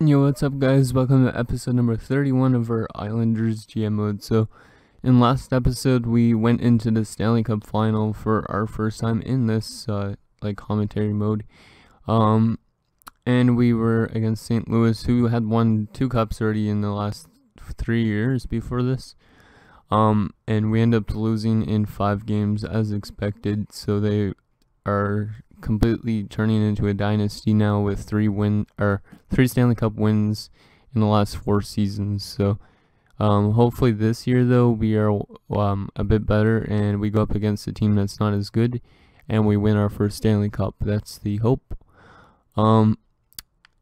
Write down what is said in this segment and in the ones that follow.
Yo, what's up guys? Welcome to episode number 31 of our Islanders GM mode. So, in last episode, we went into the Stanley Cup final for our first time in this, commentary mode. And we were against St. Louis, who had won 2 cups already in the last 3 years before this. And we ended up losing in 5 games as expected, so they are completely turning into a dynasty now with 3 Stanley Cup wins in the last 4 seasons. So hopefully this year though we are a bit better and we go up against a team that's not as good and we win our first Stanley Cup. That's the hope.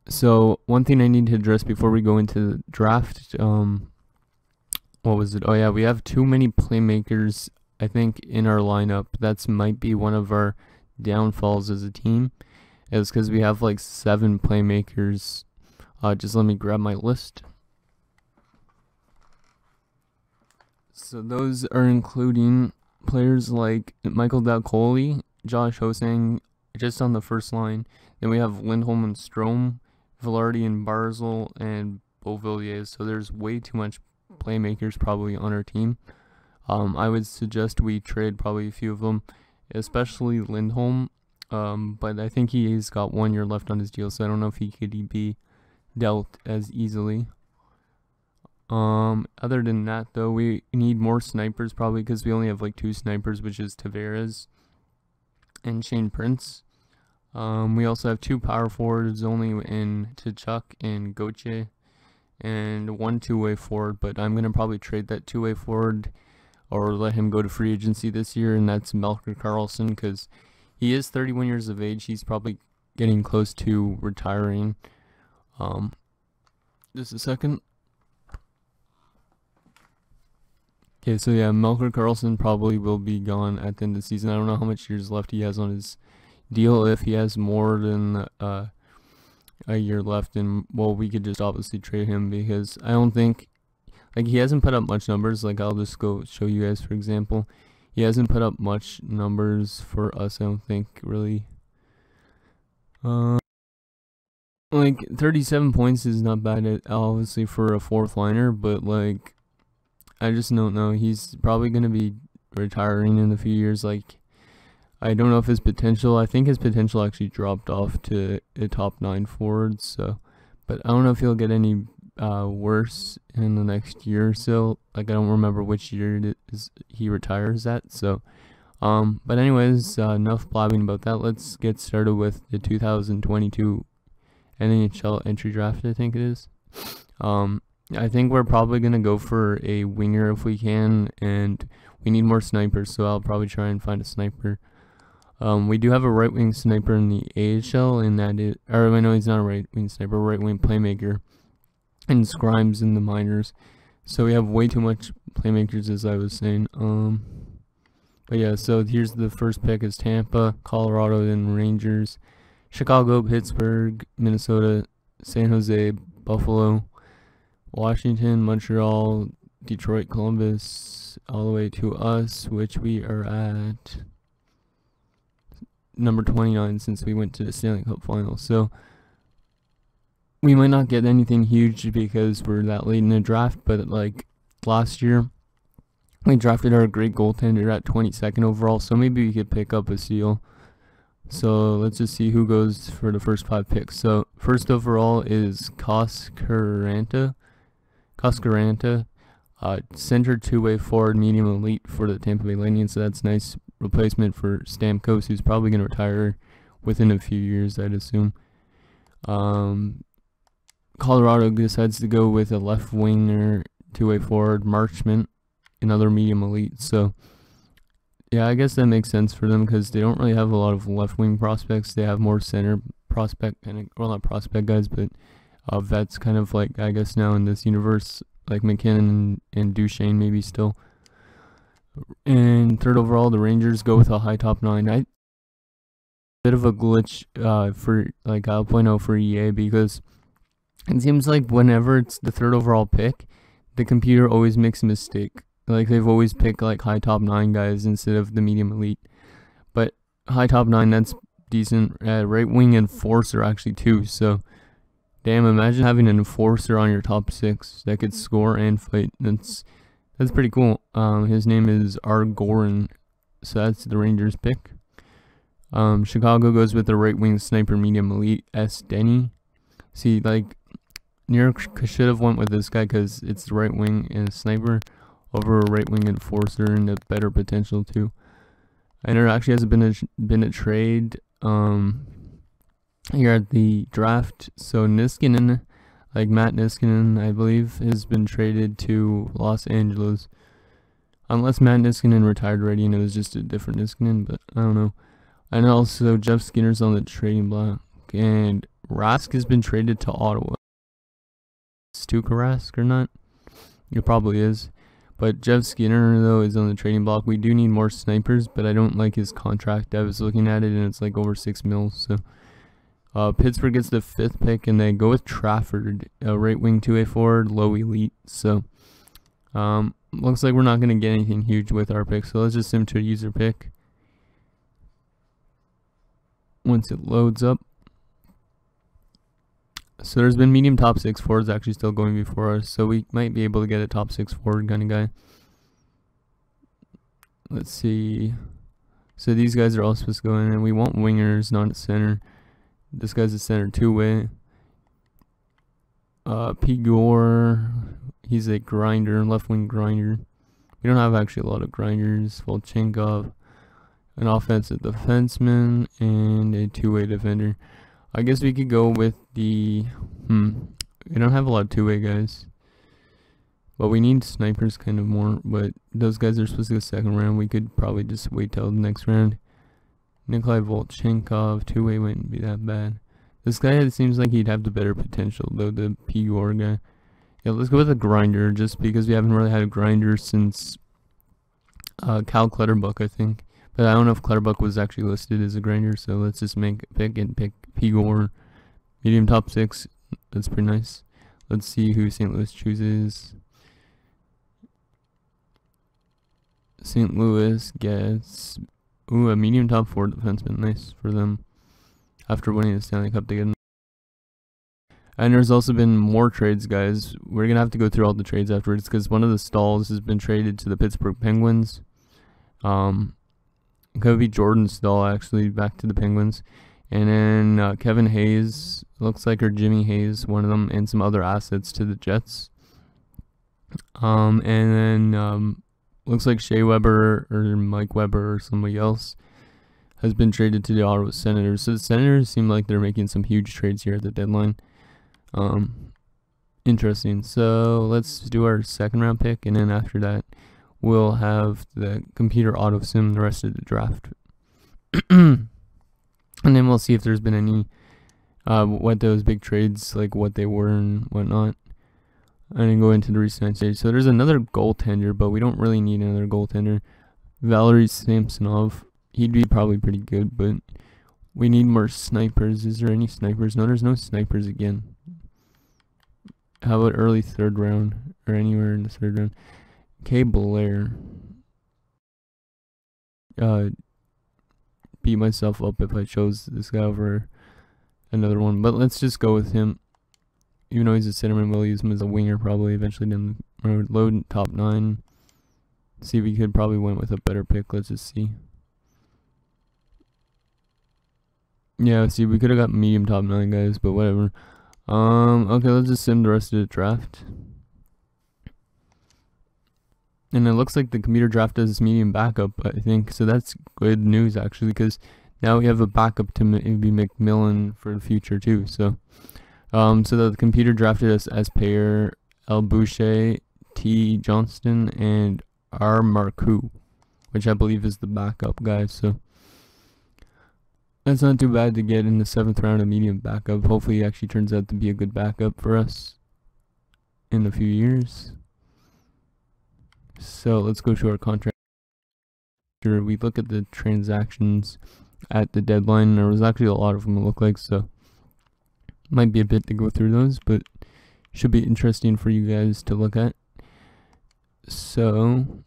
So one thing I need to address before we go into the draft, what was it? Oh yeah, we have too many playmakers I think in our lineup. That's might be one of our downfalls as a team, is because we have like 7 playmakers. Just let me grab my list. So those are including players like Michael Dalcoli, Josh Hosang, just on the first line. Then we have Lindholm and Strome, Velarde and Barzal, and Beauvilliers. So there's way too much playmakers probably on our team. I would suggest we trade probably a few of them, especially Lindholm, but I think he's got 1 year left on his deal, so I don't know if he could be dealt as easily. Other than that though, we need more snipers probably, because we only have like 2 snipers, which is Tavares and Shane Prince. We also have 2 power forwards only in Tkachuk and Gauthier, and 1 two-way forward, but I'm going to probably trade that 2-way forward or let him go to free agency this year, and that's Melker Karlsson, because he is 31 years of age. He's probably getting close to retiring. Just a second. Okay, so yeah, Melker Karlsson probably will be gone at the end of the season. I don't know how much years left he has on his deal. If he has more than a year left, and well, we could just obviously trade him, because I don't think, like, he hasn't put up much numbers. Like, I'll just go show you guys, for example. He hasn't put up much numbers for us, I don't think, really. Like, 37 points is not bad, obviously, for a 4th liner, but, like, I just don't know. He's probably going to be retiring in a few years. Like, I don't know if his potential, I think his potential actually dropped off to a top 9 forward, so, but I don't know if he'll get any worse in the next year or so. Like, I don't remember which year it is he retires at. So but anyways, enough blabbing about that. Let's get started with the 2022 NHL entry draft, I think it is. I think we're probably gonna go for a winger if we can, and we need more snipers, so I'll probably try and find a sniper. We do have a right wing sniper in the AHL, and that is, or I know he's not a right wing sniper, right wing playmaker, and Scrimes in the minors. So we have way too much playmakers, as I was saying. But yeah, so here's the first pick is Tampa, Colorado, then Rangers, Chicago, Pittsburgh, Minnesota, San Jose, Buffalo, Washington, Montreal, Detroit, Columbus, all the way to us, which we are at number 29 since we went to the Stanley Cup final. So we might not get anything huge because we're that late in the draft, but like last year, we drafted our great goaltender at 22nd overall, so maybe we could pick up a steal. So let's just see who goes for the first 5 picks. So first overall is Coscaranta, center 2-way forward, medium elite for the Tampa Bay Lightning, so that's nice replacement for Stamkos, who's probably going to retire within a few years, I'd assume. Colorado decides to go with a left winger, 2-way forward, Marchment, another medium elite. So yeah, I guess that makes sense for them because they don't really have a lot of left wing prospects. They have more center prospect, and well, not prospect guys, but vets kind of, like, I guess now in this universe, like McKinnon and Duchesne maybe still. And third overall, the Rangers go with a high top 9. Bit of a glitch for, like, I'll point out for EA, because it seems like whenever it's the 3rd overall pick, the computer always makes a mistake. Like, they've always picked like high top 9 guys instead of the medium elite. But high top 9, that's decent. Right wing and force are actually 2, so Damn, imagine having an enforcer on your top 6 that could score and fight. That's pretty cool. His name is Argorin, so that's the Rangers pick. Chicago goes with the right wing sniper medium elite S. Denny. See, like, New York should have went with this guy because it's the right wing and sniper over a right wing enforcer and a better potential too. And there actually hasn't been a trade here at the draft. So Niskanen, like Matt Niskanen, I believe, has been traded to Los Angeles. Unless Matt Niskanen retired already and it was just a different Niskanen, but I don't know. And also Jeff Skinner's on the trading block. And Rask has been traded to Ottawa. Stuka Rask or not? It probably is. But Jeff Skinner, though, is on the trading block. We do need more snipers, but I don't like his contract. I was looking at it, and it's like over $6 million. So, Pittsburgh gets the 5th pick, and they go with Trafford, a right wing 2A forward, low elite. So, looks like we're not going to get anything huge with our pick. So, let's just sim to a user pick. Once it loads up. So there's been medium top 6 forwards actually still going before us, so we might be able to get a top 6 forward kind of guy. Let's see. So these guys are all supposed to go in, and we want wingers, not a center. This guy's a center 2-way. P. Gore, he's a grinder, left wing grinder. We don't have actually a lot of grinders. Volchenkov, an offensive defenseman, and a 2-way defender. I guess we could go with the, we don't have a lot of 2-way guys, but we need snipers kind of more, but those guys are supposed to go 2nd round. We could probably just wait till the next round. Nikolai Volchenkov, 2-way wouldn't be that bad. This guy seems like he'd have the better potential, though, the P.O.R. guy. Yeah, let's go with a grinder, just because we haven't really had a grinder since Cal Clutterbuck, I think. But I don't know if Clutterbuck was actually listed as a grinder, so let's just make a pick and pick P.O.R. Medium top 6. That's pretty nice. Let's see who St. Louis chooses. St. Louis gets a medium top 4 defenseman. Nice for them. After winning the Stanley Cup, they get. And there's also been more trades, guys. We're gonna have to go through all the trades afterwards because one of the stalls has been traded to the Pittsburgh Penguins. It could be Jordan Stahl actually back to the Penguins. And then Kevin Hayes, looks like, or Jimmy Hayes, one of them, and some other assets to the Jets. And then looks like Shea Weber or Mike Weber or somebody else has been traded to the Ottawa Senators. So the Senators seem like they're making some huge trades here at the deadline. Interesting. So let's do our 2nd round pick, and then after that we'll have the computer auto sim the rest of the draft. And then we'll see if there's been any what those big trades, like what they were and whatnot. And then go into the recent stage. So there's another goaltender, but we don't really need another goaltender. Valery Samsonov, he'd be probably pretty good, but we need more snipers. Is there any snipers? No, there's no snipers again. How about early 3rd round or anywhere in the 3rd round? K. Blair. Beat myself up if I chose this guy over another one, but let's just go with him. Even though he's a centerman, we'll use him as a winger probably eventually. Then load top 9. See if we could probably went with a better pick. Let's just see. Yeah, see, we could have got medium top 9 guys, but whatever. Okay, let's just sim the rest of the draft. And it looks like the computer draft does medium backup, I think. So that's good news, actually, because now we have a backup to maybe McMillan for the future, too. So the computer drafted us as pair L. Boucher, T. Johnston, and R. Marcoux, which I believe is the backup guy. So that's not too bad to get in the 7th round of medium backup. Hopefully he actually turns out to be a good backup for us in a few years. So let's go to our contract. We look at the transactions at the deadline. There was actually a lot of them, it looked like, so might be a bit to go through those, but should be interesting for you guys to look at. So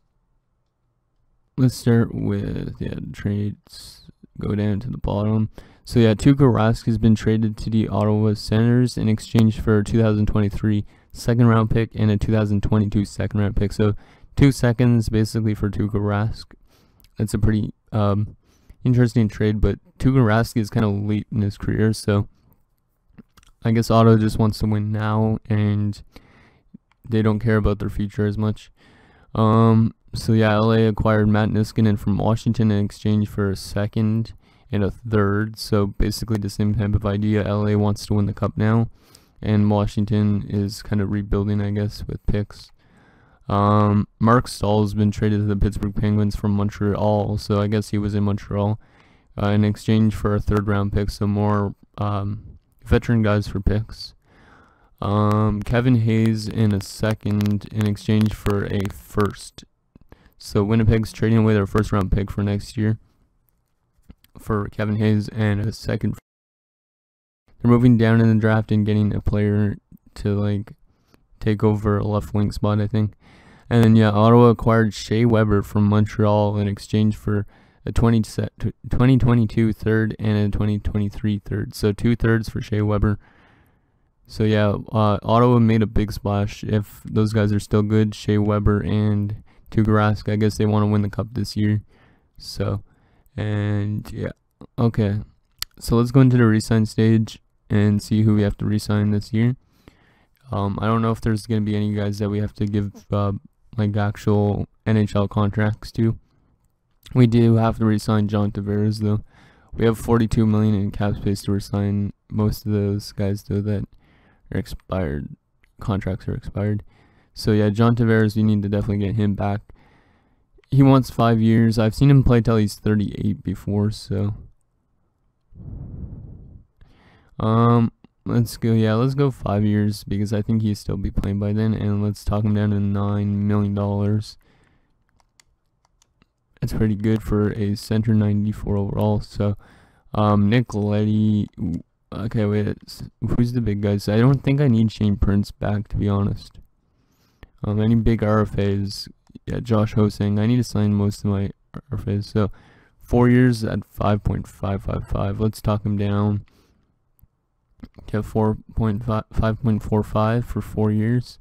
let's start with trades. go down to the bottom. So yeah, Tuukka Rask has been traded to the Ottawa Senators in exchange for a 2023 second round pick and a 2022 second round pick. So 2 seconds basically for Tuukka Rask. That's a pretty interesting trade, but Tuukka Rask is kind of late in his career, so I guess Ottawa just wants to win now, and they don't care about their future as much. So yeah, LA acquired Matt Niskanen from Washington in exchange for a second and a third. So basically the same type of idea. LA wants to win the cup now, and Washington is kind of rebuilding, I guess, with picks. Mark Stahl's been traded to the Pittsburgh Penguins from Montreal, so I guess he was in Montreal in exchange for a third round pick, so more veteran guys for picks. Kevin Hayes in a second in exchange for a first. So Winnipeg's trading away their first round pick for next year for Kevin Hayes and a second. They're moving down in the draft and getting a player to like take over a left wing spot, I think. And then yeah, Ottawa acquired Shea Weber from Montreal in exchange for a 2022 third and a 2023 third. So 2 thirds for Shea Weber. So yeah, Ottawa made a big splash. If those guys are still good, Shea Weber and Tuukka Rask, I guess they want to win the cup this year. So, and yeah, okay. So let's go into the re-sign stage and see who we have to re-sign this year. I don't know if there's going to be any guys that we have to give like actual NHL contracts to. We do have to re-sign John Tavares though. We have $42 million in cap space to re-sign most of those guys though that are expired. Contracts are expired. So yeah, John Tavares, we need to definitely get him back. He wants 5 years. I've seen him play till he's 38 before, so let's go. Yeah, let's go 5 years because I think he'll still be playing by then. And let's talk him down to $9 million. That's pretty good for a center, 94 overall. So Nick Leddy. Okay, wait. Who's the big guys? I don't think I need Shane Prince back, to be honest. Any big RFAs? Yeah, Josh Hosang. I need to sign most of my RFAs. So 4 years at 5.555. Let's talk him down. Okay, 5.45 for 4 years.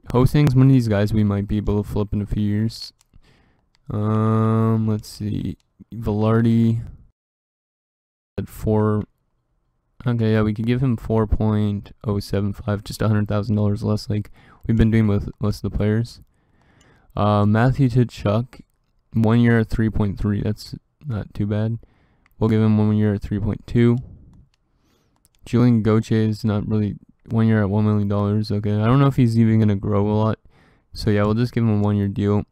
Hosang's one of these guys we might be able to flip in a few years. Let's see. Velarde at 4. Okay, yeah, we could give him 4.075, just $100,000 less, like we've been doing with most of the players. Matthew Tkachuk, 1 year at 3.3. That's not too bad. We'll give him 1 year at 3.2. Julian Gauthier is not really 1 year at $1 million. Okay, I don't know if he's even gonna grow a lot. So yeah, we'll just give him a 1 year deal.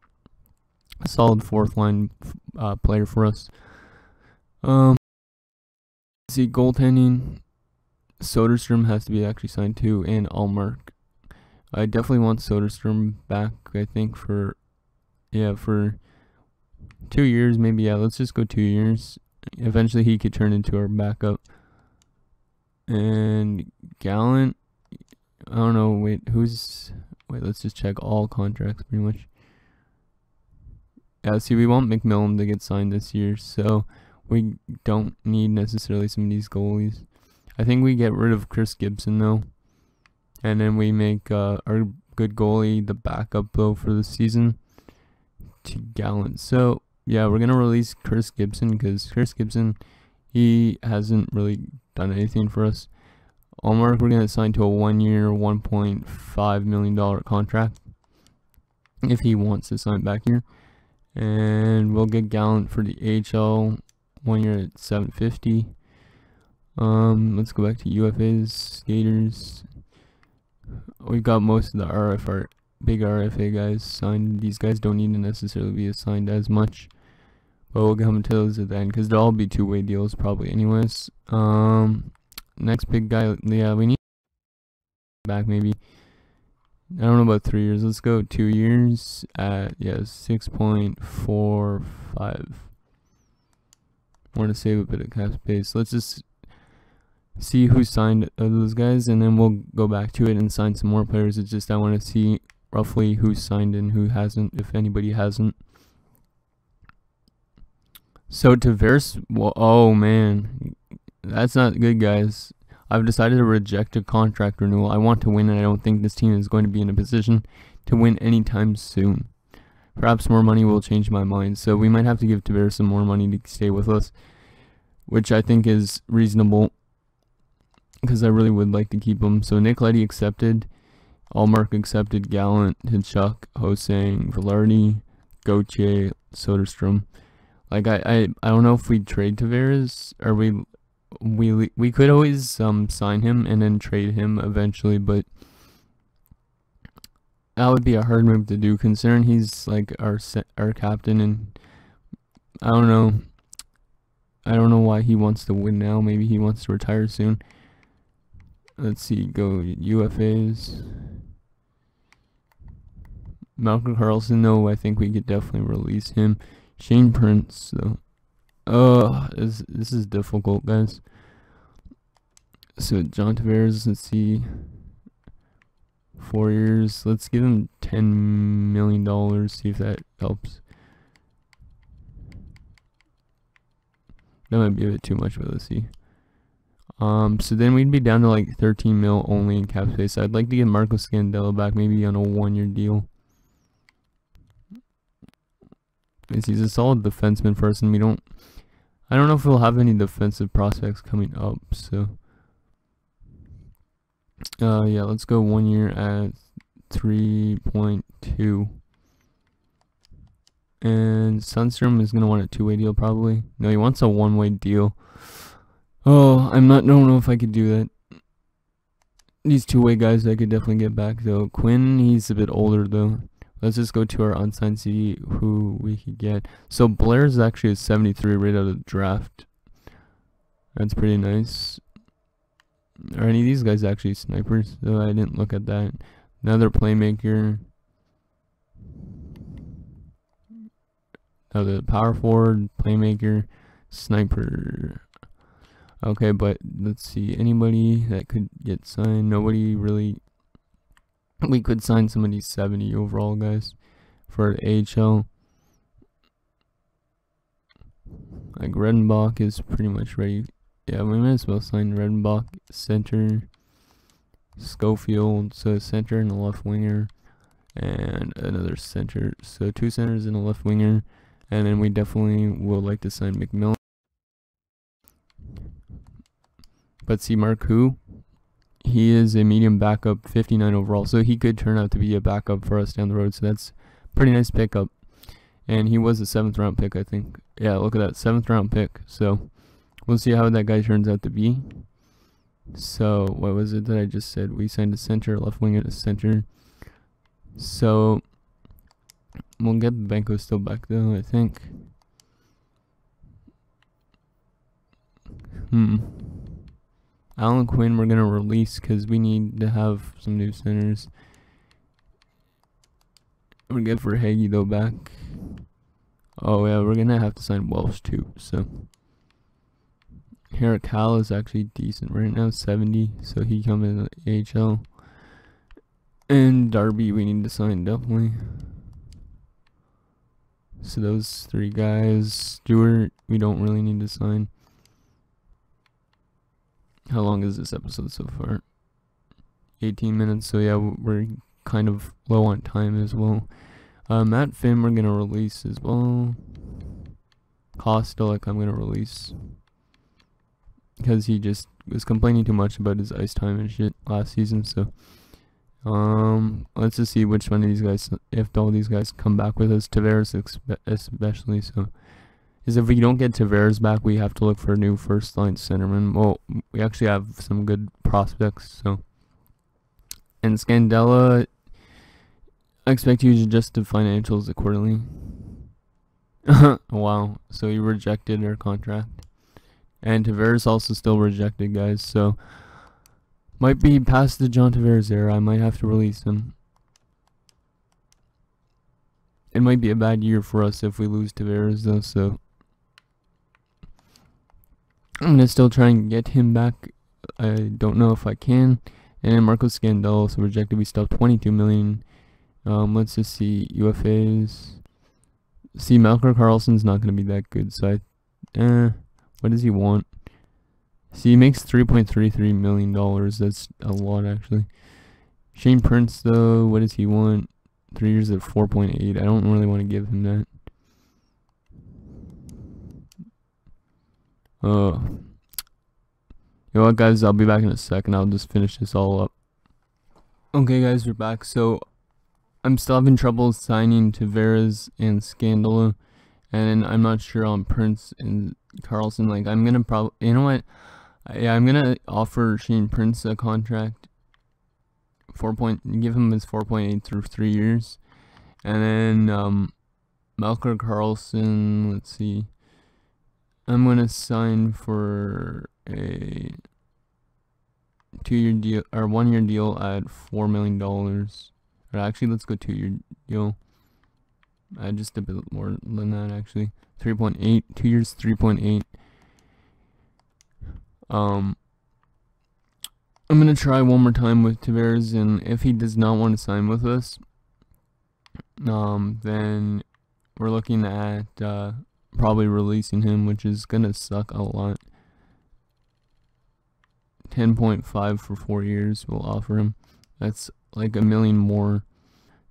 A solid fourth line player for us. See, goaltending, Soderstrom has to be actually signed too, and Allmark. I definitely want Soderstrom back, I think, for 2 years, maybe. Yeah, let's just go 2 years. Eventually he could turn into our backup. And Gallant, I don't know, wait, let's just check all contracts pretty much. Yeah, see, we want McMillan to get signed this year, so we don't need necessarily some of these goalies. I think we get rid of Chris Gibson though, and then we make our good goalie the backup though for the season to Gallant. So yeah, we're gonna release Chris Gibson because Chris Gibson, he hasn't really done anything for us. Allmark, we're gonna sign to a 1 year, $1.5 million contract if he wants to sign back here, and we'll get Gallant for the AHL. 1 year at $750. Let's go back to UFAs, skaters. We've got most of the big RFA guys signed. These guys don't need to necessarily be assigned as much, but we'll come to those at the end because they'll all be two-way deals probably anyways. Next big guy, yeah, we need back maybe. I don't know about 3 years. Let's go 2 years at 6.45. I want to save a bit of cap space. Let's just see who signed those guys, and then we'll go back to it and sign some more players. It's just I want to see roughly who signed and who hasn't, if anybody hasn't. So Tavares, well, oh man, that's not good, guys. I've decided to reject a contract renewal. I want to win, and I don't think this team is going to be in a position to win anytime soon. Perhaps more money will change my mind, so we might have to give Tavares some more money to stay with us, which I think is reasonable, because I really would like to keep him. So Nick Leddy accepted, Allmark accepted, Gallant, Hitchcock, Hosang, Velarde, Gauthier, Soderstrom. Like I don't know if we trade Tavares, or we could always sign him and then trade him eventually, but that would be a hard move to do considering he's like our captain, and I don't know why he wants to win now. Maybe he wants to retire soon. Let's see, go UFAs. Malcolm Carlson, no, I think we could definitely release him. Shane Prince, though. Oh, this is difficult, guys. So John Tavares, let's see. 4 years. Let's give him $10 million. See if that helps. That might be a bit too much, but let's see. So then we'd be down to like 13 mil only in cap space. I'd like to get Marco Scandella back, maybe on a 1-year deal. He's a solid defenseman for us, and I don't know if we'll have any defensive prospects coming up, so yeah, let's go 1 year at 3.2. And Sundstrom is gonna want a 2-way deal probably. No, he wants a 1-way deal. Oh, don't know if I could do that. These 2-way guys I could definitely get back though. Quinn, he's a bit older though. Let's just go to our unsigned CD, who we could get. So Blair's actually a 73 right out of the draft. That's pretty nice. Are any of these guys actually snipers? So I didn't look at that. Another playmaker. Another power forward, playmaker, sniper. Okay, but let's see. Anybody that could get signed? Nobody really. We could sign some of these 70 overall guys for AHL. Like Redenbach is pretty much ready. Yeah, we might as well sign Redenbach, center, Schofield, so center and a left winger, and another center. So 2 centers and a left winger, and then we definitely would like to sign McMillan. But see, Mark who? He is a medium backup, 59 overall, so he could turn out to be a backup for us down the road, so that's a pretty nice pickup. And he was a 7th round pick, I think. Yeah, look at that, 7th round pick. So we'll see how that guy turns out to be. So what was it that I just said? We signed a center, left wing, and a center. So we'll get Benko still back though, I think. Alan Quinn we're gonna release because we need to have some new centers. We're good for Hagee though back. Oh yeah, we're gonna have to sign Welsh too. So Cal is actually decent right now, 70. So he come in the AHL. And Darby we need to sign definitely. So those 3 guys. Stewart we don't really need to sign. How long is this episode so far? 18 minutes, so yeah, we're kind of low on time as well. Matt Finn we're gonna release as well. Kostelic I'm gonna release, because he just was complaining too much about his ice time and shit last season, so let's just see which one of these guys, if all these guys come back with us, Tavares especially, so is if we don't get Tavares back, we have to look for a new first-line centerman. Well, we actually have some good prospects, so. And Scandella, I expect you to adjust the financials accordingly. Wow, so he rejected our contract. And Tavares also still rejected, guys, so. Might be past the John Tavares era, I might have to release him. It might be a bad year for us if we lose Tavares, though, so. I'm gonna still try and get him back. I don't know if I can. And Marco Scandella also rejected. We still have 22 million. Let's just see UFAs. See, Malcolm Carlson's not gonna be that good, so I What does he want? See, he makes $3.33 million. That's a lot, actually. Shane Prince, though, what does he want? 3 years at 4.8. I don't really want to give him that. You know what, guys? I'll be back in a second. I'll just finish this all up. Okay, guys, we're back. So, I'm still having trouble signing Tavares and Scandala, and I'm not sure on Prince and Carlson. Like, I'm gonna probably, you know what? Yeah, I'm gonna offer Shane Prince a contract. Give him his 4.8 through 3 years, and then Melker Carlson. Let's see. I'm gonna sign for a 2-year deal or 1-year deal at $4 million. Or actually, let's go 2-year deal. Just a bit more than that, actually. 3.8, 2 years, 3.8. I'm gonna try one more time with Tavares, and if he does not want to sign with us, then we're looking at probably releasing him, which is gonna suck a lot. 10.5 for 4 years we'll offer him. That's like $1 million more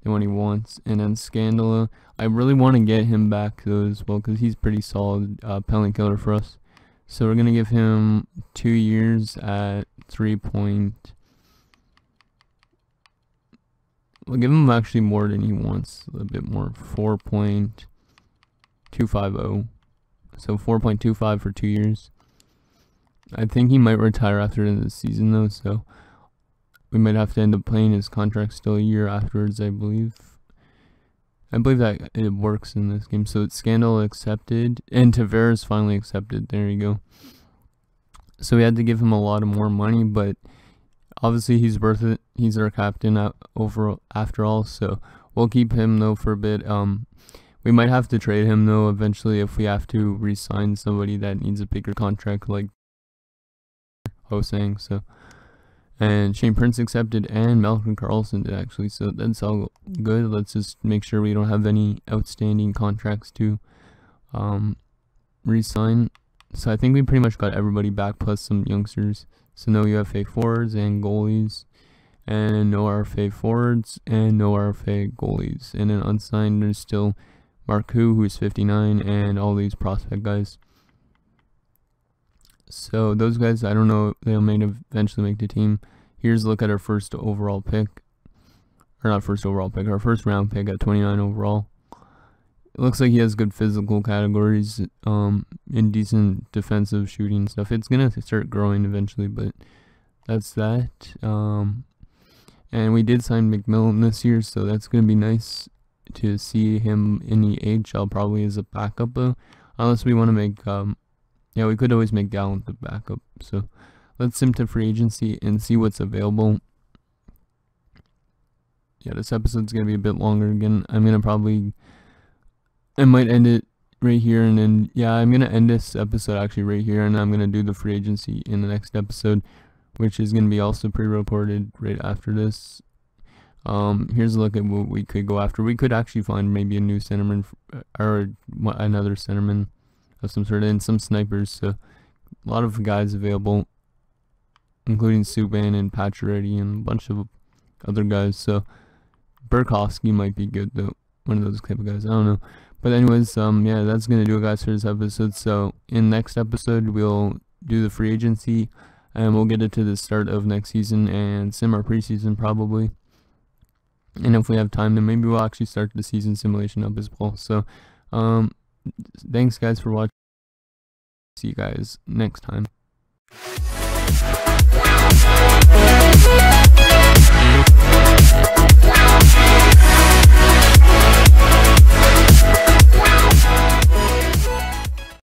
than what he wants. And then Scandala, I really want to get him back though as well, because he's pretty solid penalty killer for us. So we're gonna give him 2 years at 3 point. We'll give him actually more than he wants, a bit more, 4.250. So 4.25 for 2 years. I think he might retire after the end of the season though, so we might have to end up playing his contract still a year afterwards, I believe. I believe that it works in this game. So it's Scandal accepted, and Tavares finally accepted. There you go. So we had to give him a lot of more money, but obviously he's worth it. He's our captain after all, so we'll keep him though for a bit. We might have to trade him though eventually if we have to re-sign somebody that needs a bigger contract, like I was saying. So, and Shane Prince accepted, and Malcolm Carlson did actually, so that's all good. Let's just make sure we don't have any outstanding contracts to re-sign. So I think we pretty much got everybody back, plus some youngsters. So no UFA forwards and goalies, and no RFA forwards, and no RFA goalies. And then unsigned, there's still Marku, who's 59, and all these prospect guys. So those guys, I don't know, they may eventually make the team. Here's a look at our first overall pick. Or not first overall pick, our first round pick at 29 overall. It looks like he has good physical categories, and decent defensive shooting stuff. It's gonna start growing eventually, but that's that. And we did sign McMillan this year, so that's gonna be nice to see him in the AHL, probably as a backup though. Unless we want to make, yeah, we could always make Gallant the backup. So let's sim to free agency and see what's available. Yeah, this episode's gonna be a bit longer again. I might end it right here, and then, yeah, I'm going to end this episode actually right here, and I'm going to do the free agency in the next episode, which is going to be also pre-recorded right after this. Here's a look at what we could go after. We could actually find maybe a new centerman, or another centerman of some sort, and some snipers, so a lot of guys available, including Subban and Pacioretty and a bunch of other guys. So Burakovsky might be good though, one of those type of guys, I don't know. But anyways, yeah, that's gonna do it, guys, for this episode. So in next episode we'll do the free agency, and we'll get it to the start of next season and sim our preseason probably. And if we have time, then maybe we'll actually start the season simulation up as well. So thanks guys for watching. See you guys next time.